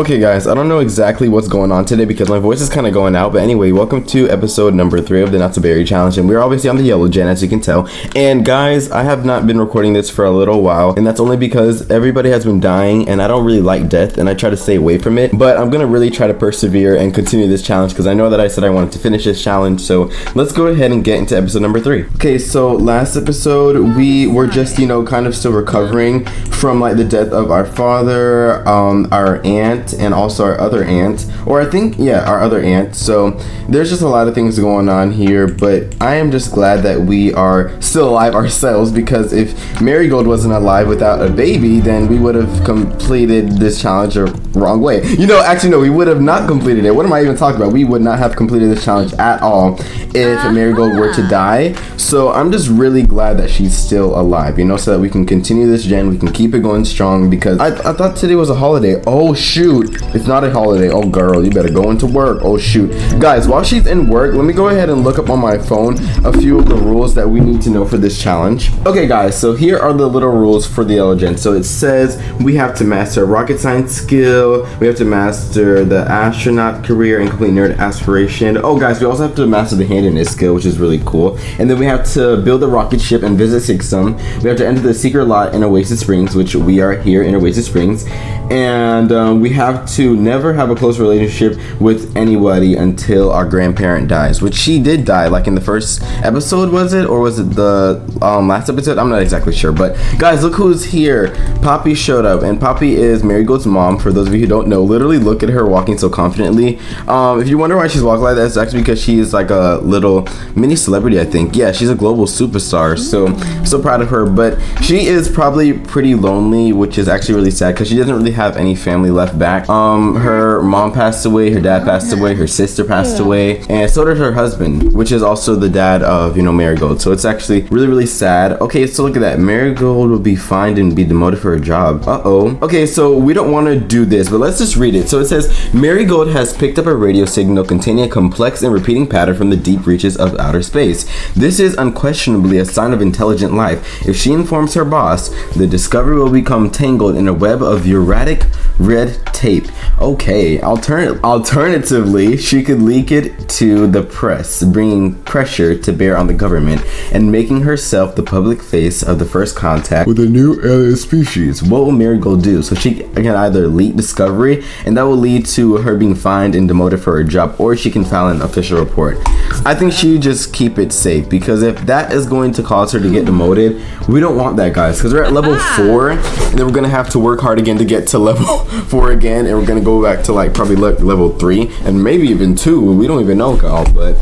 Okay guys, I don't know exactly what's going on today because my voice is kind of going out, but anyway, welcome to episode number 3 of the Not to Berry Challenge, and we're obviously on the yellow gen, as you can tell. And guys, I have not been recording this for a little while, and that's only because everybody has been dying, and I don't really like death, and I try to stay away from it, but I'm gonna really try to persevere and continue this challenge because I know that I said I wanted to finish this challenge, so let's go ahead and get into episode number 3. Okay, so last episode, we were just, kind of still recovering from, like, the death of our father, our aunt, and also our other aunt, or I think, yeah, our other aunt. So there's just a lot of things going on here, but I am just glad that we are still alive ourselves, because if Marigold wasn't alive without a baby, then we would have completed this challenge the wrong way. Actually, no, we would have not completed it. What am I even talking about? We would not have completed this challenge at all if Marigold were to die. So I'm just really glad that she's still alive, so that we can continue this gen, we can keep it going strong, because I thought today was a holiday. Oh shoot, it's not a holiday. Oh girl, you better go into work. Oh shoot. Guys, while she's in work, let me go ahead and look up on my phone a few of the rules that we need to know for this challenge. Okay guys, so here are the little rules for the yellow gen. So it says we have to master rocket science skill, we have to master the astronaut career and complete nerd aspiration. Oh guys, we also have to master the handiness skill, which is really cool. And then we have to build a rocket ship and visit Sixum. We have to enter the secret lot in Oasis Springs, which we are here in Oasis Springs. And we have to never have a close relationship with anybody until our grandparent dies, which she did die, like in the first episode, was it? Or was it the last episode? I'm not exactly sure. But guys, look who's here. Poppy showed up, and Poppy is Marigold's mom. For those of you who don't know, literally look at her walking so confidently. If you wonder why she's walking like that, it's actually because she is like a little mini celebrity, I think. Yeah, she's a global superstar, so proud of her. But she is probably pretty lonely, which is actually really sad because she doesn't really have any family left back. Her mom passed away, her dad passed away, her sister passed away, and so did her husband, which is also the dad of, Marigold. So it's actually really, really sad. Okay, so look at that. Marigold will be fined and be demoted for her job. Uh-oh. Okay, so we don't want to do this, but let's just read it. So it says, Marigold has picked up a radio signal containing a complex and repeating pattern from the deep reaches of outer space. This is unquestionably a sign of intelligent life. If she informs her boss, the discovery will become tangled in a web of erratic red tape. Okay, alternatively, she could leak it to the press, bringing pressure to bear on the government and making herself the public face of the first contact with a new alien species. What will Marigold do? So she can either leak discovery, and that will lead to her being fined and demoted for her job, or she can file an official report. I think she just keep it safe, because if that is going to cause her to get demoted, we don't want that, guys, because we're at level 4, and then we're gonna have to work hard again to get to level 4 again, and we're gonna go back to like probably level 3 and maybe even 2. We don't even know, y'all, but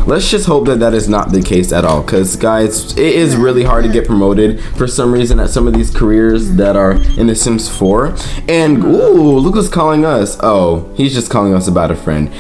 let's just hope that that is not the case at all, because guys, it is really hard to get promoted for some reason at some of these careers that are in The Sims 4. And ooh, look who's calling us. Oh, he's just calling us about a friend.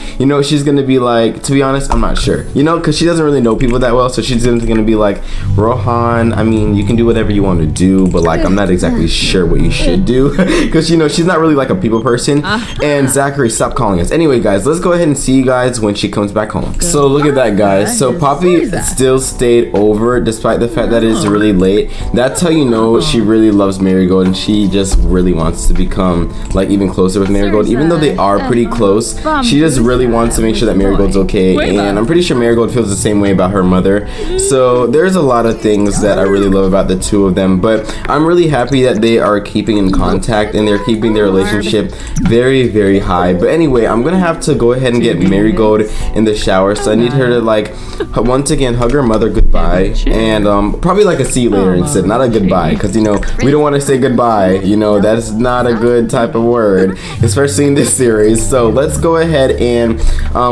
She's gonna be like, to be honest, I'm not sure, because she doesn't really know people that well, so she's gonna be like, Rohan, I mean, you can do whatever you want to do, but like, I'm not exactly sure what you should do, because she's not really like a people person. And Zachary, stop calling us. Anyway guys, let's go ahead and see you guys when she comes back home. So look at that, guys. So Poppy still stayed over despite the fact that it's really late. That's how you know she really loves Marigold, and she just really wants to become like even closer with Marigold. Even though they are pretty close, she just really wants to make sure that Marigold's okay, and I'm pretty sure Marigold feels the same way about her mother. So there's a lot of things that I really love about the two of them, but I'm really happy that they are keeping in contact and they're keeping their relationship very, very high. But anyway, I'm gonna have to go ahead and get Marigold in the shower, so I need her to like once again hug her mother goodbye, and probably like a see you later instead, not a goodbye, because we don't want to say goodbye. That's not a good type of word, especially in this series. So let's go ahead and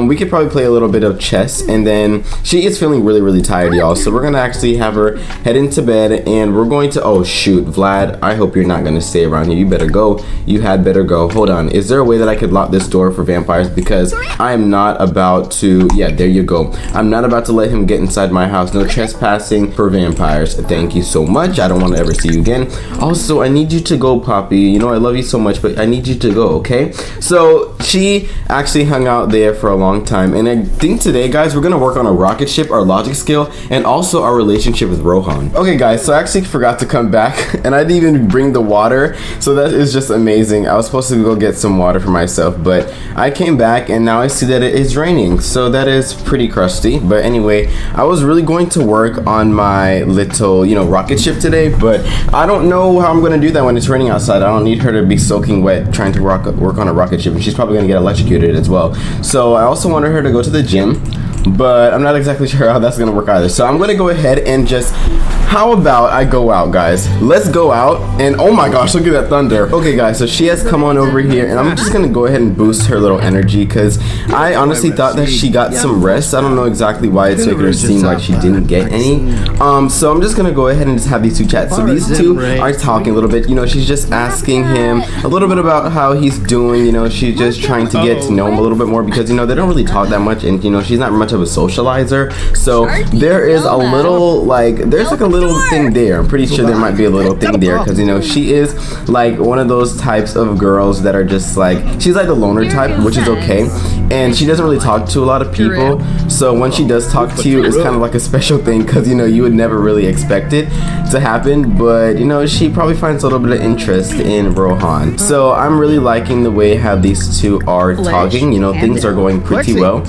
we could probably play a little bit of chess, and then she is feeling really, really tired, y'all, so we're gonna actually have her head into bed, and we're going to, oh shoot, Vlad, I hope you're not gonna stay around here. You better go. You had better go. Hold on, is there a way that I could lock this door for vampires? Because I am not about to, yeah, there you go. I'm not about to let him get inside my house. No trespassing for vampires. Thank you so much. I don't want to ever see you again. Also, I need you to go, Poppy. You know I love you so much, but I need you to go, okay? So she actually hung out there for a long time, and I think today, guys, we're gonna work on our rocket ship, our logic skill, and also our relationship with Rohan. Okay, guys, so I actually forgot to come back, and I didn't even bring the water, so that is just amazing. I was supposed to go get some water for myself, but I came back, and now I see that it is raining, so that is pretty crusty. But anyway, I was really going to work on my little, you know, rocket ship today, but I don't know how I'm gonna do that when it's raining outside. I don't need her to be soaking wet trying to work on a rocket ship, and she's probably gonna get electrocuted as well. So I also wanted her to go to the gym, but I'm not exactly sure how that's gonna work either. So I'm gonna go ahead and just, how about I go out, guys? Let's go out, and oh my gosh, look at that thunder. Okay, guys, so she has come on over here, and I'm just gonna go ahead and boost her little energy, because I honestly thought that she got some rest. I don't know exactly why it's making her seem like she didn't get any. So I'm just gonna go ahead and just have these two chats. So these two are talking a little bit. You know, she's just asking him a little bit about how he's doing. You know, she's just trying to get to know him a little bit more, because, you know, they don't really talk that much, and, you know, she's not much of a socializer. So there is a little, like, there's like a little thing there. I'm pretty sure there might be a little thing there, because, you know, she is like one of those types of girls that are just like, she's like the loner type, which is okay, and she doesn't really talk to a lot of people. So when she does talk to you, it's kind of like a special thing, because, you know, you would never really expect it to happen, but, you know, she probably finds a little bit of interest in Rohan. So I'm really liking the way how these two are talking. You know, things are going pretty well.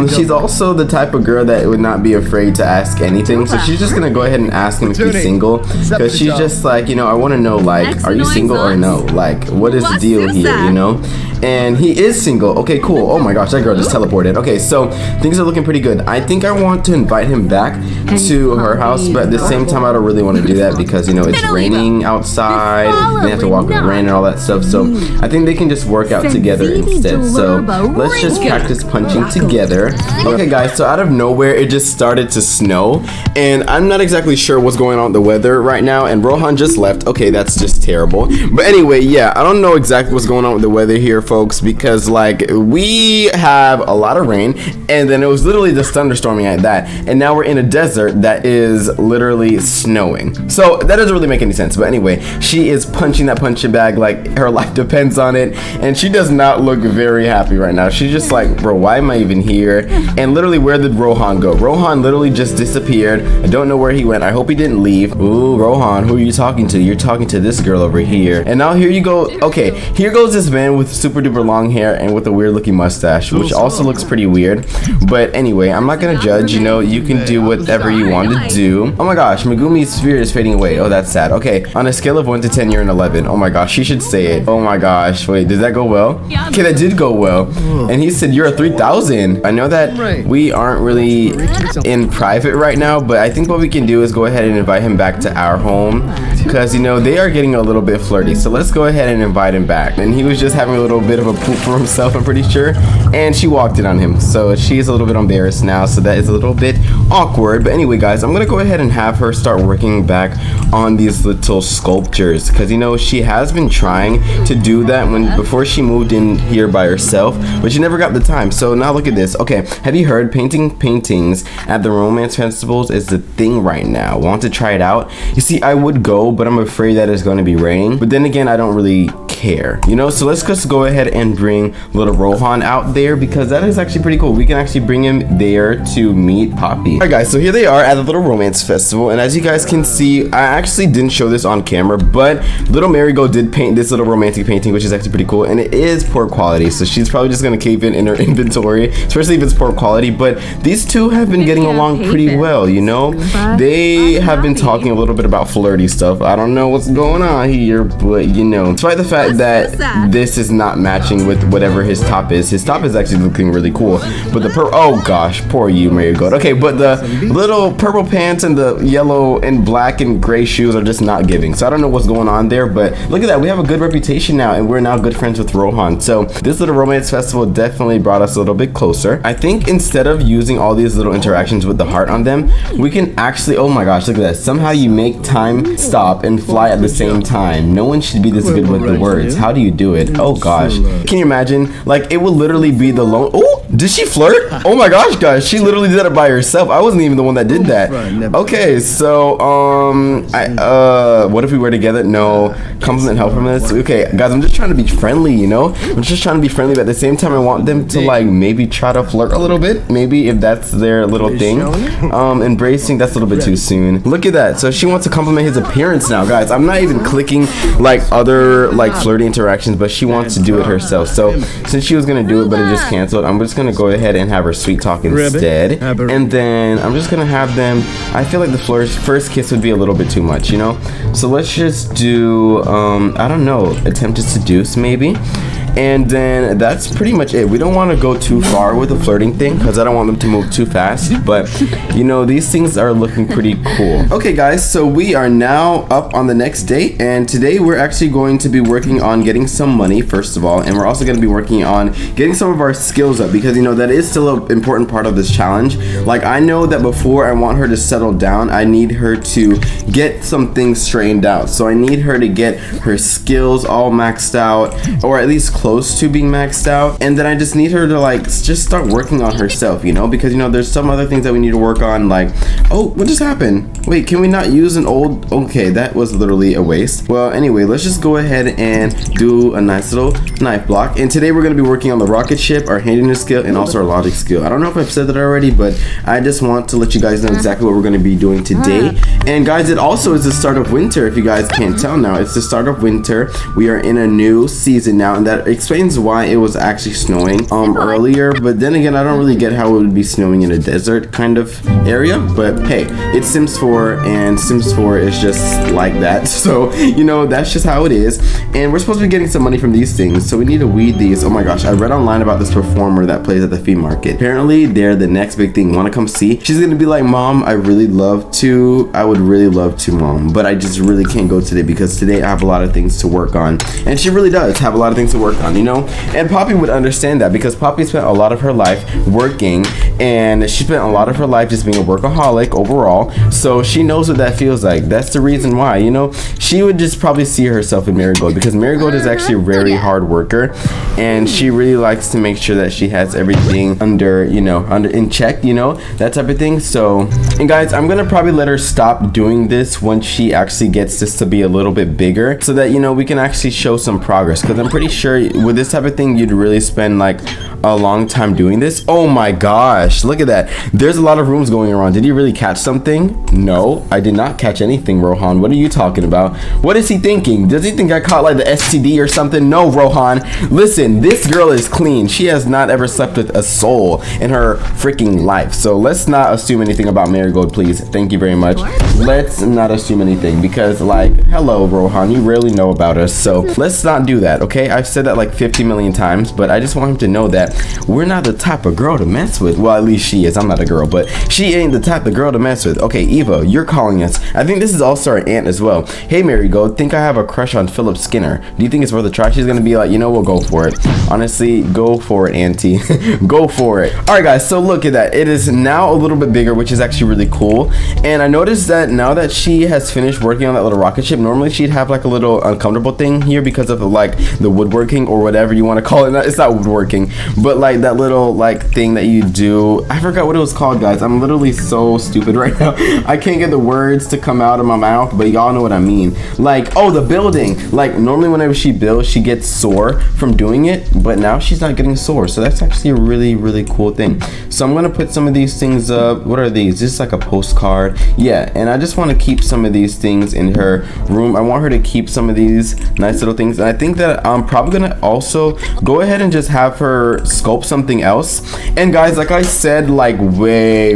She's also the type of girl that would not be afraid to ask anything, so she's just gonna go ahead and ask him if he's single, because she's just like, you know, I want to know, like, are you single or no? Like, what is the deal here, you know? And he is single. Okay, cool. Oh my gosh, that girl just teleported. Okay, so things are looking pretty good. I think I want to invite him back to her house, but at the same time, I don't really want to do that, because, you know, it's raining outside, they have to walk in the rain and all that stuff. So I think they can just work out together instead. So let's just practice punching together. Okay, guys, so out of nowhere, it just started to snow, and I'm not exactly sure what's going on with the weather right now, and Rohan just left. Okay, that's just terrible. But anyway, yeah, I don't know exactly what's going on with the weather here, folks, because, like, we have a lot of rain, and then it was literally just thunderstorming at that, and now we're in a desert that is literally snowing. So that doesn't really make any sense. But anyway, she is punching that punching bag like her life depends on it, and she does not look very happy right now. She's just like, bro, why am I even here? And literally, where did Rohan go? Rohan literally just disappeared. I don't know where he went. I hope he didn't leave. Ooh, Rohan, who are you talking to? You're talking to this girl over here. And now here you go. Okay, here goes this man with super duper long hair and with a weird looking mustache, which also looks pretty weird. But anyway, I'm not gonna judge. You know, you can do whatever you want to do. Oh my gosh, Megumi's spirit is fading away. Oh, that's sad. Okay, on a scale of 1 to 10, you're an 11. Oh my gosh, she should say it. Oh my gosh, wait, did that go well? Okay, that did go well. And he said you're a 3,000. I know that we aren't really in private right now, but I think what we can do is go ahead and invite him back to our home, because, you know, they are getting a little bit flirty. So let's go ahead and invite him back. And he was just having a little bit of a poop for himself, I'm pretty sure, and she walked in on him, so she's a little bit embarrassed now, so that is a little bit awkward. But anyway, guys, I'm gonna go ahead and have her start working back on these little sculptures, because, you know, she has been trying to do that before she moved in here by herself, but she never got the time. So now look at this. Okay, have you heard painting paintings at the romance festivals is the thing right now? Want to try it out? You see, I would go, but I'm afraid that it's going to be raining, but then again, I don't really care, you know. So let's just go ahead and bring little Rohan out there, because that is actually pretty cool. We can actually bring him there to meet Poppy. Alright guys, so here they are at the little romance festival, and as you guys can see, I actually didn't show this on camera, but little Marigold did paint this little romantic painting, which is actually pretty cool, and it is poor quality, so she's probably just gonna keep it in her inventory, especially if it's poor quality. But these two have been getting along pretty well, you know. They have been talking a little bit about flirty stuff. I don't know what's going on here, but, you know, despite the fact that this is not matching with whatever his top is. His top is actually looking really cool, but the oh gosh, poor you, Marigold. Okay, but the little purple pants and the yellow and black and gray shoes are just not giving. So I don't know what's going on there, but look at that. We have a good reputation now, and we're now good friends with Rohan. So this little romance festival definitely brought us a little bit closer. I think instead of using all these little interactions with the heart on them, we can actually, oh my gosh, look at that. Somehow you make time stop and fly at the same time. No one should be this good with the words. How do you do it? Oh gosh. Can you imagine? Like, it will literally be the lone, oh, Did she flirt? Oh my gosh, guys, she literally did it by herself. I wasn't even the one that did that. Okay, so what if we were together? No. Compliment help from this. Okay, guys, I'm just trying to be friendly, you know? I'm just trying to be friendly, but at the same time I want them to like maybe try to flirt a little bit. Maybe if that's their little thing. Embracing, that's a little bit too soon. Look at that. So she wants to compliment his appearance now, guys. I'm not even clicking like other like flirty interactions, but she wants to do it herself. So since she was gonna do it but it just canceled, I'm just gonna go ahead and have her sweet talk instead. And then I'm just gonna have them, I feel like the first kiss would be a little bit too much, you know? So let's just do I don't know, attempt to seduce maybe. And then that's pretty much it. We don't want to go too far with the flirting thing because I don't want them to move too fast. But, you know, these things are looking pretty cool. Okay, guys, so we are now up on the next date. And today we're actually going to be working on getting some money, first of all. And we're also going to be working on getting some of our skills up because, you know, that is still an important part of this challenge. Like, I know that before I want her to settle down, I need her to get some things straightened out. So I need her to get her skills all maxed out, or at least close to being maxed out, and then I just need her to like just start working on herself, you know, because you know there's some other things that we need to work on, like, oh, what just happened? Wait, can we not use an old, okay, that was literally a waste. Well, anyway, let's just go ahead and do a nice little knife block. And today we're going to be working on the rocket ship, our handiness skill, and also our logic skill. I don't know if I've said that already, but I just want to let you guys know exactly what we're going to be doing today. And guys, it also is the start of winter, if you guys can't tell now. It's the start of winter. We are in a new season now, and that explains why it was actually snowing earlier. But then again, I don't really get how it would be snowing in a desert kind of area. But hey, it's Sims 4, and Sims 4 is just like that. So, you know, that's just how it is. And we're supposed to be getting some money from these things, so we need to weed these. Oh my gosh, I read online about this performer that plays at the flea market. Apparently, they're the next big thing. Want to come see? She's gonna be like, Mom, I would really love to, Mom, but I just really can't go today because today I have a lot of things to work on. And she really does have a lot of things to work on, you know? And Poppy would understand that because Poppy spent a lot of her life working, and she spent a lot of her life just being a workaholic overall. So she knows what that feels like. That's the reason why, you know, she would just probably see herself in Marigold because Marigold is actually a very hard worker, and she really likes to make sure that she has everything under in check, you know, that type of thing. So, and guys, I'm gonna probably let her stop doing this once she actually gets this to be a little bit bigger so that, you know, we can actually show some progress, because I'm pretty sure with this type of thing you'd really spend like a long time doing this. Oh my gosh, look at that. There's a lot of rooms going around. Did you really catch something? No, I did not catch anything, Rohan. What are you talking about? What is he thinking? Does he think I caught like the STD or something? No, Rohan. Listen, this girl is clean. She has not ever slept with a soul in her freaking life. So let's not assume anything about Marigold, please. Thank you very much. Let's not assume anything because, like, hello, Rohan, you rarely know about us. So let's not do that, okay? I've said that like 50 million times, but I just want him to know that we're not the type of girl to mess with. Well, at least she is. I'm not a girl, but she ain't the type of girl to mess with. Okay, Eva, you're calling us. I think this is also our aunt as well. Hey, Marigold, think I have a crush on Philip Skinner. Do you think it's worth a try? She's gonna be like, you know, we'll go for it. Honestly, go for it, auntie. Go for it. All right, guys, so look at that. It is now a little bit bigger, which is actually really cool. And I noticed that now that she has finished working on that little rocket ship, normally she'd have like a little uncomfortable thing here because of like the woodworking or whatever you want to call it. It's not woodworking, but like that little like thing that you do. I forgot what it was called, guys. I'm literally so stupid right now. I can't get the words to come out of my mouth, but y'all know what I mean. Like, oh, the building. Like normally whenever she builds, she gets sore from doing it, but now she's not getting sore. So that's actually a really, really cool thing. So I'm gonna put some of these things up. What are these? This is like a postcard. Yeah, and I just want to keep some of these things in her room. I want her to keep some of these nice little things. And I think that I'm probably gonna also go ahead and just have her sculpt something else. And guys, like I said, like way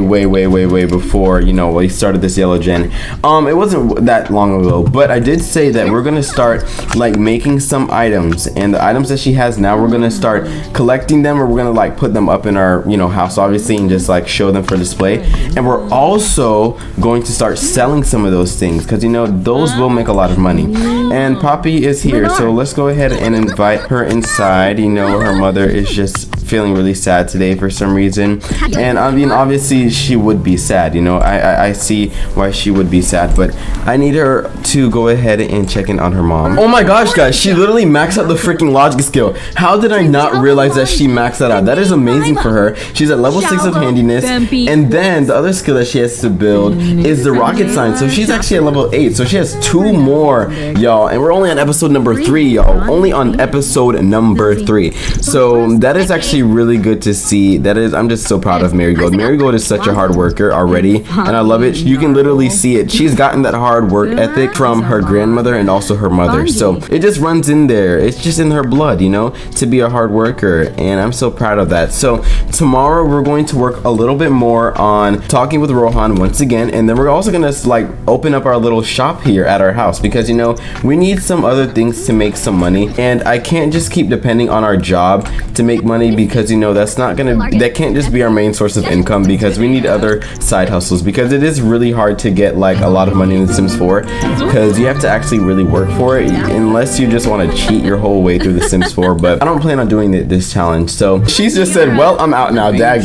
before, you know, we started this yellow gen, it wasn't that long ago, but I did say that we're gonna start like making some items, and the items that she has now, we're gonna start collecting them, or we're gonna like put them up in our, you know, house obviously, and just like show them for display. And we're also going to start selling some of those things because, you know, those will make a lot of money. And Poppy is here, so let's go ahead and invite her inside. You know, her mother is just feeling really sad today for some reason. And I mean, obviously she would be sad, you know. I see why she would be sad, but I need her to go ahead and check in on her mom. Oh my gosh, guys, she literally maxed out the freaking logic skill. How did I not realize that she maxed that out? That is amazing for her. She's at level 6 of handiness, and then the other skill that she has to build is the rocket science. So she's actually at level 8, so she has 2 more, y'all. And we're only on episode number 3, y'all. Only on episode number 3. So that is actually really good to see. That is, I'm just so proud of Marigold. Marigold is such a hard worker already, and I love it. You can literally see it. She's gotten that hard work ethic from her grandmother and also her mother. So it just runs in there. It's just in her blood, you know, to be a hard worker, and I'm so proud of that. So tomorrow we're going to work a little bit more on talking with Rohan once again, and then we're also gonna like open up our little shop here at our house, because you know we need some other things to make some money, and I can't just keep depending on our job to make money, because you know that can't just be our main source of income, because we need other side hustles, because it is really hard to get like a lot of money in The Sims 4, because you have to actually really work for it, unless you just want to cheat your whole way through The Sims 4. But I don't plan on doing this challenge. So she's just said, well, I'm out now, dag.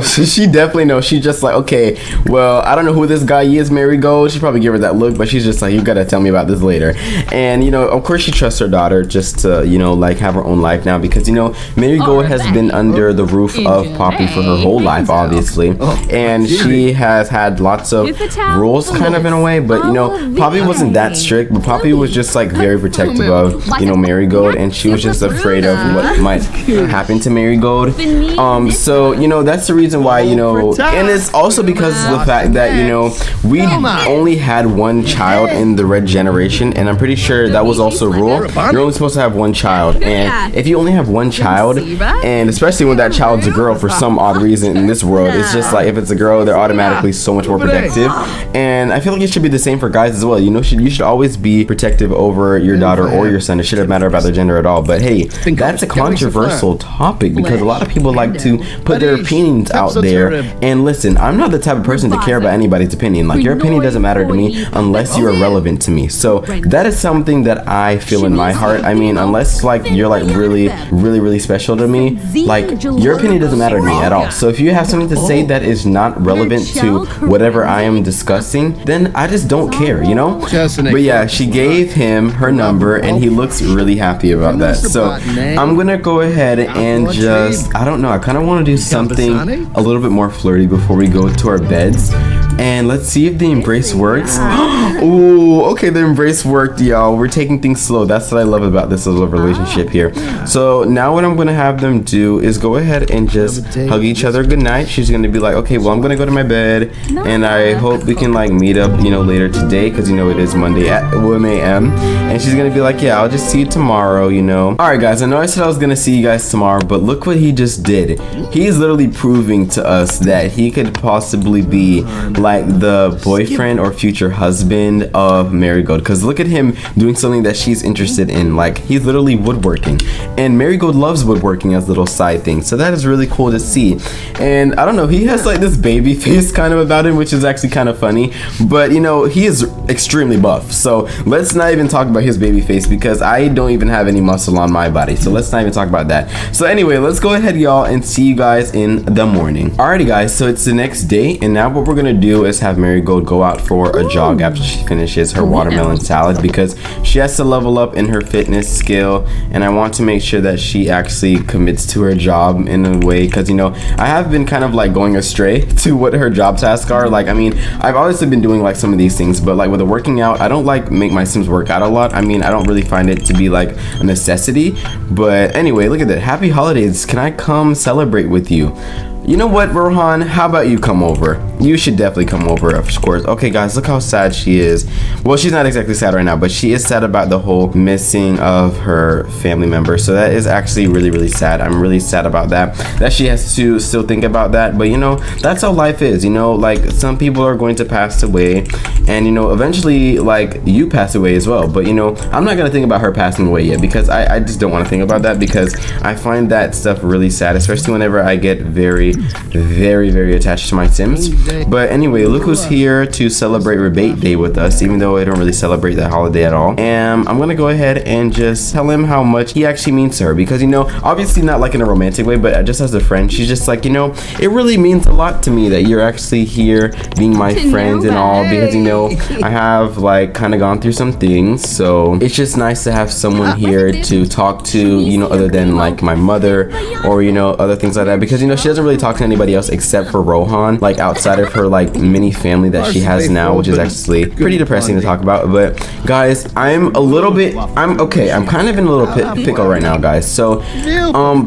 She definitely knows. She's just like, okay, well, I don't know who this guy is, Marigold. She probably give her that look, but she's just like, you gotta tell me about this later. And you know, of course she trusts her daughter just to, you know, like have her own life now, because you know Marigold has been under the roof of Poppy for her whole life, obviously, and she has had lots of rules kind of in a way, but you know Poppy wasn't that strict, but Poppy was just like very protective of, you know, Marigold, and she was just afraid of what might happen to Marigold. So you know that's the reason why, you know, and it's also because of the fact that, you know, we only had one child in the red generation, and I'm pretty sure that was also a rule. You're only supposed to have one child, and if you only have one child, and especially when that child's a girl for some odd reason in this world, it's just like if it's a girl, they're automatically so much more protective. And I feel like it should be the same for guys as well. You know, you should always be protective over your daughter or your son. It shouldn't matter about their gender at all. But hey, that's a controversial topic, because a lot of people like to put their opinions out there. And listen, I'm not the type of person to care about anybody's opinion. Like, your opinion doesn't matter to me unless you are relevant to me. So that is something that I feel in my heart. I mean, unless like you're like really special to me, like your opinion doesn't matter to me at all. So if you have something to say that is not relevant to whatever I am discussing, then I just don't care, you know? But yeah, she gave him her number, and he looks really happy about that. So I'm gonna go ahead and just, I don't know, I kind of want to do something a little bit more flirty before we go to our beds. And let's see if the embrace works. Ooh, okay, the embrace worked, y'all. We're taking things slow. That's what I love about this little relationship here. So now what I'm gonna have them do is go ahead and just hug each other goodnight. She's gonna be like, okay, well, I'm gonna go to my bed, and I hope we can like meet up, you know, later today, because you know it is Monday at 1 a.m. And she's gonna be like, yeah, I'll just see you tomorrow, you know. All right, guys, I know I said I was gonna see you guys tomorrow, but look what he just did. He's literally proving to us that he could possibly be like the boyfriend or future husband of Marigold, because look at him doing something that she's interested in. Like, he's literally woodworking, and Marigold loves woodworking as little side things, so that is really cool to see. And I don't know, he has like this baby face kind of about him, which is actually kind of funny, but you know, he is extremely buff, so let's not even talk about his baby face, because I don't even have any muscle on my body, so let's not even talk about that. So anyway, let's go ahead, y'all, and see you guys in the morning. Alrighty, guys, so it's the next day, and now what we're gonna do is have Marigold go out for a jog after she finishes her watermelon salad, because she has to level up in her fitness skill, and I want to make sure that she actually commits to her job in a way, because you know, I have been kind of like going astray to what her job tasks are. Like, I mean, I've obviously been doing like some of these things, but like with the working out, I don't like make my Sims work out a lot. I mean, I don't really find it to be like a necessity. But anyway, look at that. Happy holidays. Can I come celebrate with you? You know what, Rohan? How about you come over? You should definitely come over, of course. Okay, guys, look how sad she is. Well, she's not exactly sad right now, but she is sad about the whole missing of her family member. So that is actually really sad. I'm really sad about that. That she has to still think about that. But, you know, that's how life is. You know, like, some people are going to pass away. And, you know, eventually, like, you pass away as well. But, you know, I'm not going to think about her passing away yet, because I just don't want to think about that, because I find that stuff really sad, especially whenever I get very very, very attached to my Sims. But anyway, look who's here to celebrate Rebate Day with us, even though I don't really celebrate that holiday at all. And I'm gonna go ahead and just tell him how much he actually means to her, because, you know, obviously not like in a romantic way, but just as a friend, she's just like, you know, it really means a lot to me that you're actually here being my friend and all, because, you know, I have like kind of gone through some things, so it's just nice to have someone here to talk to, you know, other than like my mother or, you know, other things like that, because, you know, she doesn't really talk to anybody else except for Rohan, like outside of her like mini family that she has now, which is actually pretty depressing to talk about. But guys, I'm kind of in a little pickle right now, guys. So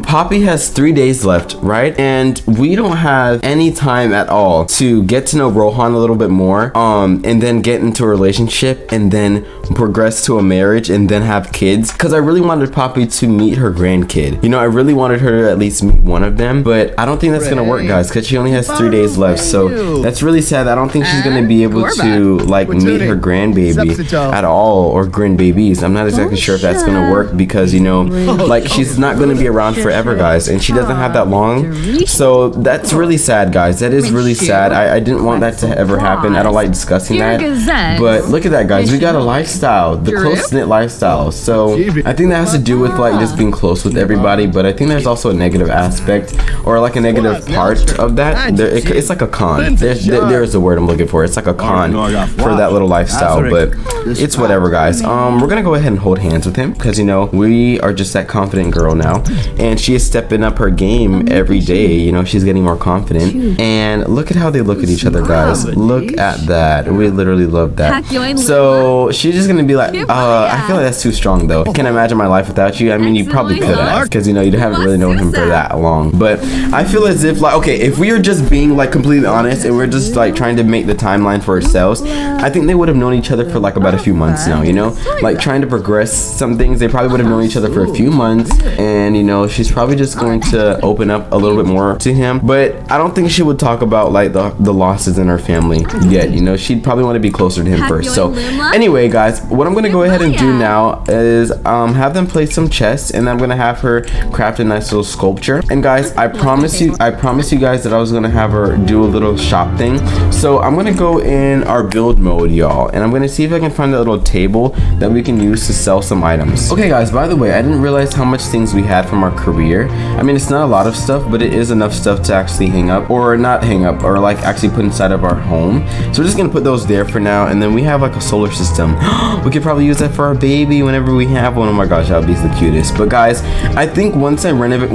Poppy has 3 days left, right? And we don't have any time at all to get to know Rohan a little bit more, and then get into a relationship and then progress to a marriage and then have kids, because I really wanted Poppy to meet her grandkid. You know, I really wanted her to at least meet one of them, but I don't think that's gonna work, guys, because she only has 3 days left. So that's really sad. I don't think she's gonna be able to like meet her grandbaby at all, or grandbabies. I'm not exactly sure if that's gonna work, because, you know, like she's not gonna be around forever, guys, and she doesn't have that long. So that's really sad, guys. That is really sad. I didn't want that to ever happen. I don't like discussing that, but look at that, guys. We got a lifestyle, the close-knit lifestyle. So I think that has to do with like just being close with everybody, but I think there's also a negative aspect, or like a negative part of that. It's like a con. There's the word I'm looking for. It's like a con for that little lifestyle, but it's whatever, guys. We're gonna go ahead and hold hands with him, because, you know, we are just that confident girl now, and she is stepping up her game every day. You know, she's getting more confident, and look at how they look at each other, guys. Look at that. We literally love that. So she's just gonna be like, I feel like that's too strong though. I can't imagine my life without you. I mean, you probably could have, because, you know, you haven't really known him for that long, but I feel as if like, okay, if we are just being like completely honest and we're just like trying to make the timeline for ourselves, I think they would have known each other for like about a few months now, you know, like trying to progress some things. They probably would have known each other for a few months, and, you know, she's probably just going to open up a little bit more to him, but I don't think she would talk about like the losses in her family yet. You know, she'd probably want to be closer to him first. So anyway, guys, what I'm gonna go ahead and do now is have them play some chess, and I'm gonna have her craft a nice little sculpture. And guys, I promise you guys that I was gonna have her do a little shop thing. So I'm gonna go in our build mode, y'all, and I'm gonna see if I can find a little table that we can use to sell some items. Okay, guys, by the way, I didn't realize how much things we had from our career. I mean, it's not a lot of stuff, but it is enough stuff to actually hang up, or not hang up, or like actually put inside of our home. So we're just gonna put those there for now, and then we have like a solar system. We could probably use that for our baby whenever we have one. Oh my gosh, that would be the cutest. But guys, I think when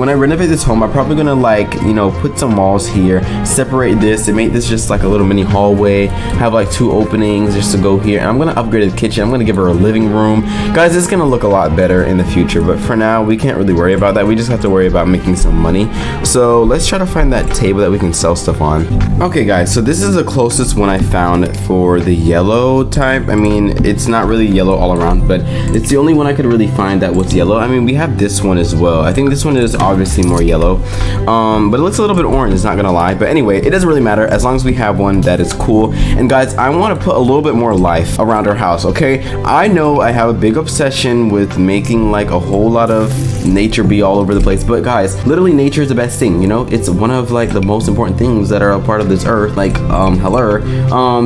I renovate this home, I'm probably gonna like, you know, put some walls here, separate this, and make this just like a little mini hallway, have like 2 openings just to go here. And I'm gonna upgrade the kitchen. I'm gonna give her a living room. Guys, it's gonna look a lot better in the future, but for now we can't really worry about that. We just have to worry about making some money. So let's try to find that table that we can sell stuff on. Okay, guys, so this is the closest one I found for the yellow type. I mean, it's not really yellow all around, but it's the only one I could really find that was yellow. I mean, we have this one as well. I think this one is obviously more yellow, but it looks a little bit orange, it's not gonna lie. But anyway, it doesn't really matter as long as we have one that is cool. And guys, I want to put a little bit more life around our house. Okay, I know I have a big obsession with making like a whole lot of nature be all over the place, but guys, literally nature is the best thing, you know. It's one of like the most important things that are a part of this earth. Like hello,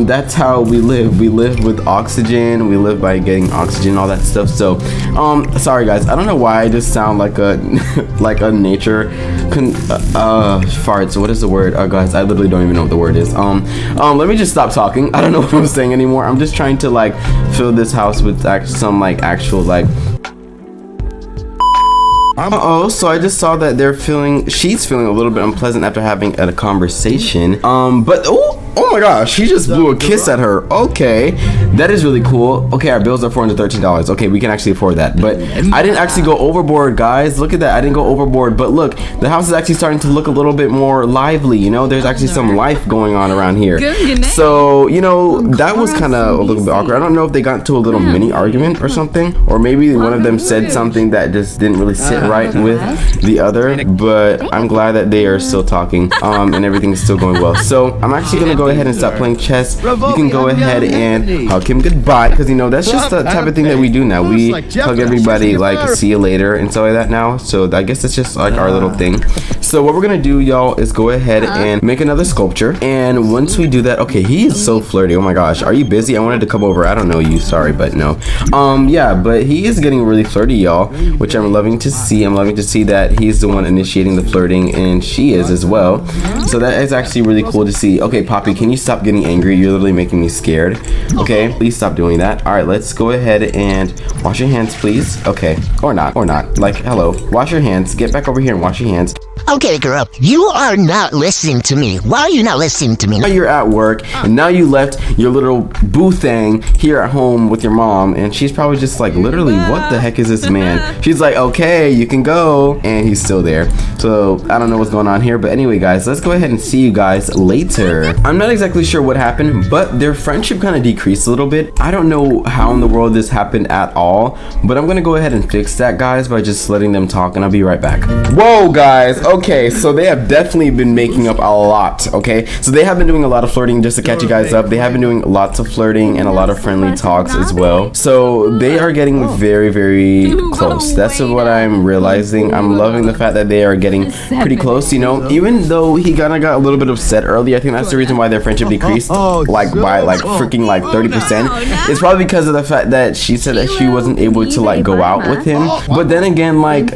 that's how we live. We live with oxygen. We live by getting oxygen, all that stuff. So sorry guys, I don't know why I just sound like a like a nature farts. What is the word? Guys, I literally don't even know what the word is. Let me just stop talking. I don't know what I'm saying anymore. I'm just trying to like fill this house with some like actual like so I just saw that she's feeling a little bit unpleasant after having a conversation. But oh my gosh, he just blew a kiss at her. Okay, that is really cool. Okay, our bills are $413. Okay, we can actually afford that. But I didn't actually go overboard, guys. Look at that, I didn't go overboard. But look, the house is actually starting to look a little bit more lively, you know. There's actually some life going on around here. So, you know, that was kind of a little bit awkward. I don't know if they got into a little mini argument or something, or maybe one of them said something that just didn't really sit right with the other. But I'm glad that they are still talking, and everything is still going well. So I'm actually gonna go go ahead and stop playing chess. You can go ahead and hug him goodbye, because you know that's just the type of thing that we do now. We hug everybody like see you later and stuff like that now. So I guess it's just like our little thing. So what we're gonna do, y'all, is go ahead and make another sculpture. And once we do that, okay, he is so flirty. Oh my gosh, are you busy? I wanted to come over. I don't know you, sorry, but no. Yeah, but he is getting really flirty, y'all, which I'm loving to see. I'm loving to see that he's the one initiating the flirting, and she is as well. So that is actually really cool to see. Okay, Poppy, can you stop getting angry? You're literally making me scared. Okay, please stop doing that. All right, let's go ahead and wash your hands, please. Okay, or not. Like, hello, wash your hands. Get back over here and wash your hands. Okay, girl, you are not listening to me. Why are you not listening to me? Now you're at work, and now you left your little boo thing here at home with your mom, and she's probably just like, literally, what the heck is this man? She's like, okay, you can go, and he's still there. So I don't know what's going on here, but anyway, guys, let's go ahead and see you guys later. I'm not exactly sure what happened, but their friendship kind of decreased a little bit. I don't know how in the world this happened at all, but I'm gonna go ahead and fix that, guys, by just letting them talk, and I'll be right back. Whoa, guys. Okay, so they have definitely been making up a lot, okay? So they have been doing a lot of flirting, just to catch you guys up. They have been doing lots of flirting and a lot of friendly talks as well. So they are getting very, very close. That's what I'm realizing. I'm loving the fact that they are getting pretty close, you know? Even though he kind of got a little bit upset early, I think that's the reason why their friendship decreased, like by like freaking like 30%. It's probably because of the fact that she said that she wasn't able to like go out with him. But then again, like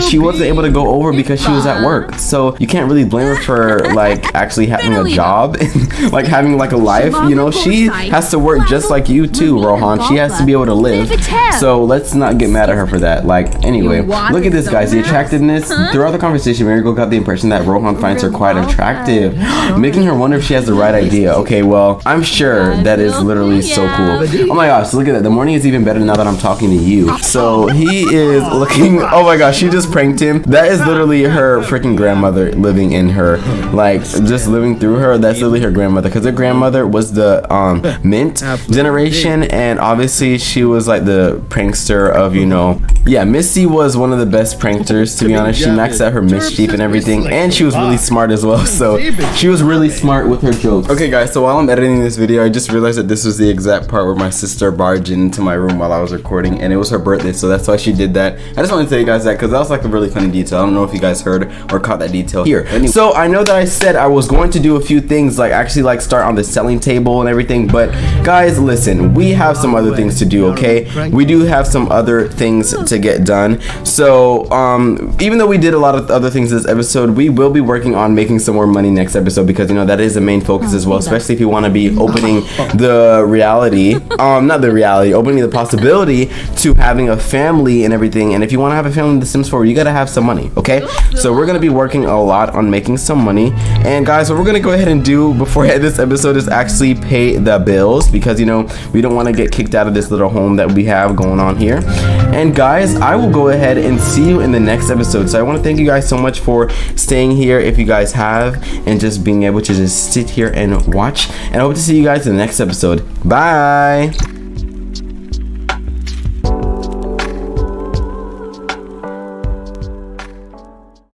she wasn't able to go over because she was at work, so you can't really blame her for like actually having a job and like having like a life, you know? She has to work just like you too, Rohan. She has to be able to live, so let's not get mad at her for that. Like, anyway, look at this, guys, the attractiveness. Throughout the conversation, Marigold got the impression that Rohan finds her quite attractive, making her wonder if she has the right idea. Okay, well, I'm sure that is literally so cool. Oh my gosh, look at that. The morning is even better now that I'm talking to you. So he is looking, oh my gosh, she just pranked him. That is literally her freaking grandmother living in her, like just living through her. That's literally her grandmother, because her grandmother was the Mint generation, and obviously she was like the prankster of, you know, yeah, Misty was one of the best pranksters, to be honest. She maxed out her mischief and everything, and she was really smart as well, so she was really smart with her jokes. Okay guys, so while I'm editing this video, I just realized that this was the exact part where my sister barged into my room while I was recording, and it was her birthday, so that's why she did that. I just wanted to tell you guys that because that was like a really funny detail. I don't know if you guys heard or caught that detail here. Anyway, so I know that I said I was going to do a few things, like actually like start on the selling table and everything, but guys, listen, we have some other things to do, okay? We do have some other things to get done. So even though we did a lot of other things this episode, we will be working on making some more money next episode, because you know that is the main focus as well, especially if you want to be opening the reality, not the reality, opening the possibility to having a family and everything. And if you want to have a family in The Sims 4, you gotta have some money, okay? So we're gonna be working a lot on making some money. And guys, what we're gonna go ahead and do before I end this episode is actually pay the bills, because you know we don't want to get kicked out of this little home that we have going on here. And guys, I will go ahead and see you in the next episode. So I want to thank you guys so much for staying here, if you guys have, and just being able to just sit here and watch. And I hope to see you guys in the next episode. Bye.